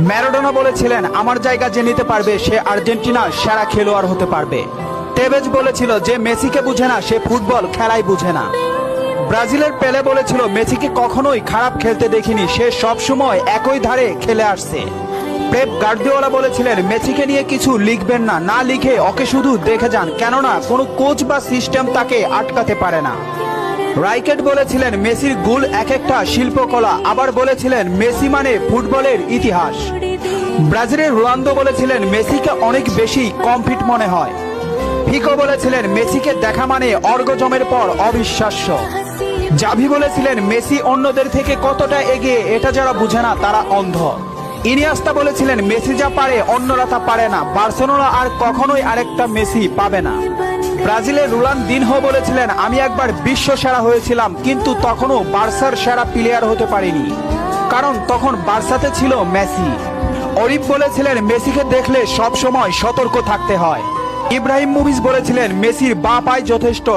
Maradona বলেছিলেন, আমার জায়গা যে নিতে পারবে সে আর্জেন্টিনার সেরা খেলোয়াড় হতে পারবে। টেভেজ বলেছিল, যে মেসিকে বুঝে না সে ফুটবল খেলাই বুঝে না। ব্রাজিলের পেলে বলেছিল, মেসিকে কখনোই খারাপ খেলতে দেখিনি, সে সবসময় একই ধারে খেলে আসছে। পেপ গার্দিওলা বলেছিলেন, মেসিকে নিয়ে কিছু লিখবেন না, না লিখে ওকে শুধু দেখে যান, কেননা কোনো কোচ বা সিস্টেম তাকে আটকাতে পারে না। রাইকেট বলেছিলেন, মেসির গোল এক একটা শিল্পকলা, আবার বলেছিলেন মেসি মানে ফুটবলের ইতিহাস। ব্রাজিলের রোনালদো বলেছিলেন, মেসিকে অনেক বেশি কমফিট মনে হয়। ফিকো বলেছিলেন, মেসিকে দেখা মানে অর্গজমের পর অবিশ্বাস্য। জাভি বলেছিলেন, মেসি অন্যদের থেকে কতটা এগিয়ে এটা যারা বুঝে না তারা অন্ধ। ইনিয়েস্তা বলেছিলেন, মেসি যা পারে অন্যরা তা পারে না, বার্সেলোনা আর কখনোই আরেকটা মেসি পাবে না। ব্রাজিলের রোনালদিনহো বলেছিলেন, আমি একবার বিশ্ব সেরা হয়েছিলাম, কিন্তু তখনও বার্সার সেরা প্লেয়ার হতে পারিনি, কারণ তখন বার্সাতে ছিল মেসি। অরিপ বলেছিলেন, মেসিকে দেখলে সব সময় সতর্ক থাকতে হয়। ইব্রাহিমোভিচ বলেছিলেন, মেসির বাঁ পায় যথেষ্ট।